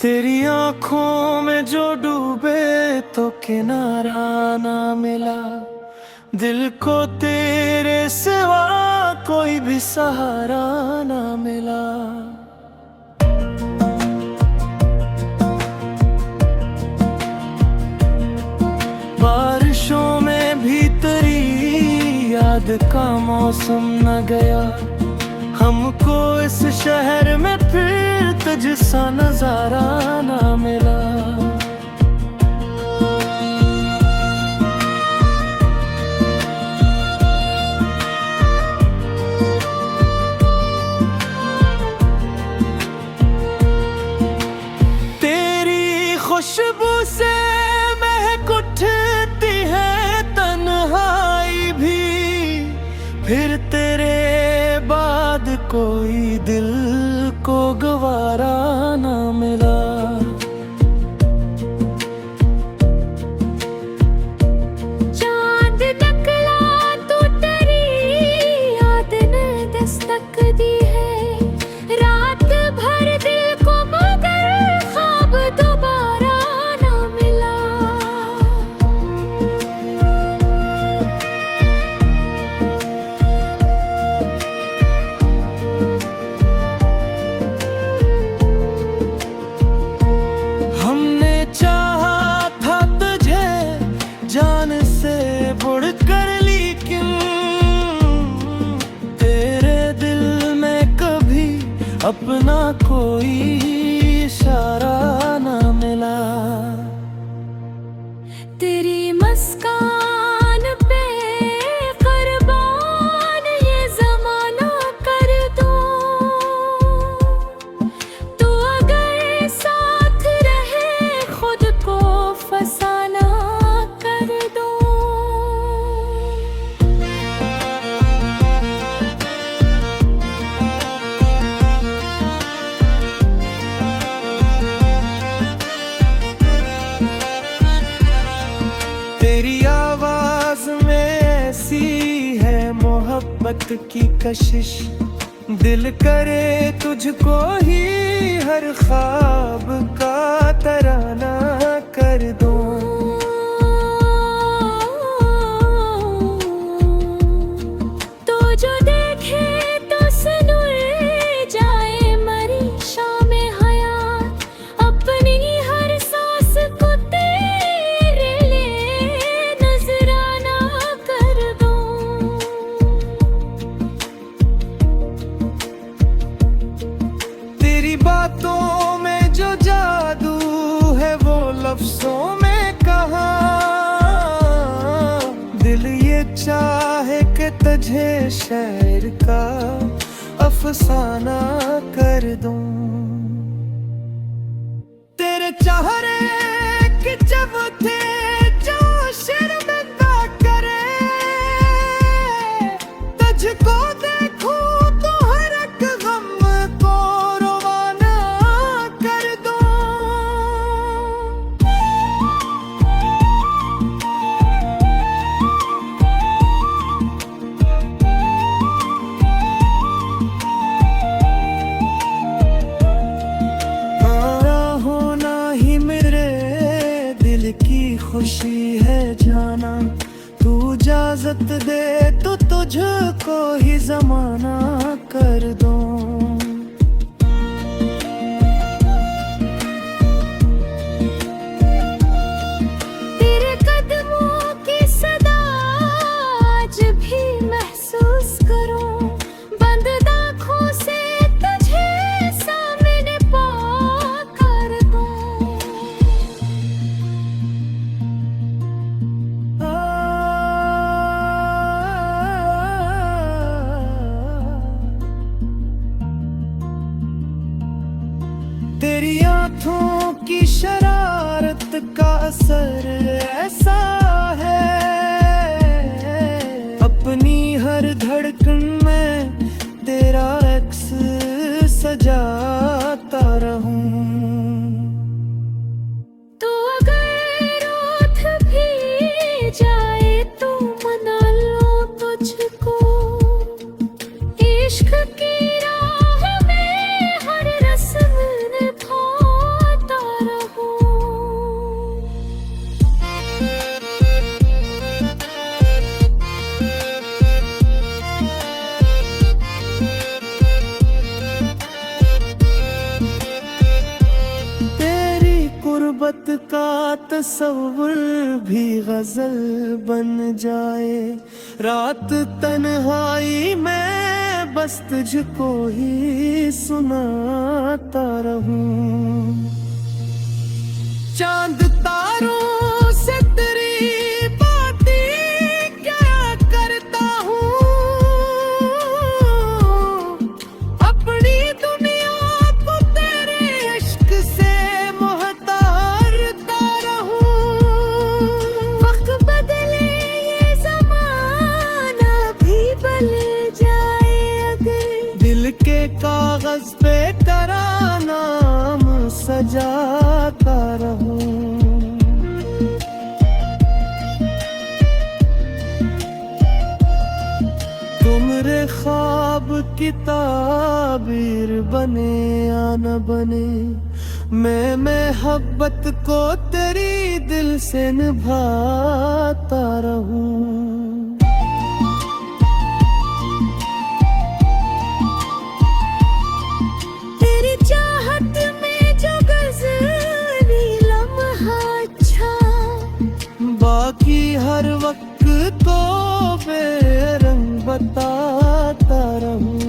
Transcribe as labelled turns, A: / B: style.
A: तेरी आंखों में जो डूबे तो किनारा ना मिला। दिल को तेरे सिवा कोई भी सहारा ना मिला। बारिशों में भी तेरी याद का मौसम न गया। हमको इस शहर में फिर तुझसा नजारा ना मिला। तेरी खुशबू से महक उठती है तन्हाई भी। फिर तेरे बाद कोई दिल को गवारा ना मिला।
B: चांद निकला तो तेरी याद ने दस्तक दी है। रात भर दिल को मगर ख्वाब दोबारा ना मिला।
A: हमने चाहा था तुझे जान से बढ़कर, लेकिन तेरे दिल में कभी अपना कोई इशारा ना मिला।
B: तेरी मुस्कान पे कुर्बान ये ज़माना कर दूं। तू अगर साथ रहे खुद को फसाना कर दूं।
A: तेरी आवाज में ऐसी है मोहब्बत की कशिश। दिल करे तुझको ही हर ख्वाब का तराना कर दूं।
B: तो जो देखे तो सुनुर जाए मरी शाम हयात। अपनी हर सांस को तेरे लिए नजराना कर दूं।
A: तेरी बातों में जो जादू है वो लफ्जों में कहाँ। दिल ये चाहे कि तुझे शायर का अफसाना कर दूं। तेरे चेहरे की जब थे जो शर्मिंदा करे। तुझको देखूं तो हर एक गम को रवाना कर दूं। तारा होना ही मेरे दिल की खुशी है जाना। तू इजाजत दे तो तुझको ही जमाना कर दूं।
B: तेरे कदमों की सदा आज भी महसूस करूं। बंद आँखों से तुझे सामने पा कर दूं।
A: तेरी आंखों की शरारत का असर ऐसा है। अपनी हर धड़कन में तेरा अक्स सजाता रहूं।
B: तो अगर रूठ भी जाए तो मना लो तुझको। इश्क की राह में हर रस्म निभाता
A: तसव्वुर भी गजल बन जाए। रात तन्हाई में बस तुझको ही सुनाता रहूं। चांद तारों से तेरी बातें क्या करता हूँ, अपनी दुनिया को तेरे इश्क से मोहतारता रहूं।
B: वक्त बदले ये जमाना भी बदल जाए अगर,
A: दिल के कागज पे तेरा नाम सजाता रहूं। तुमरे ख्वाब की ताबीर बने या न बने, मैं मोहब्बत को तेरी दिल से निभाता रहूं।
B: तेरी चाहत में जो गजनी लम्हा अच्छा,
A: बाकी हर वक्त को बेरंग बताता रहूं।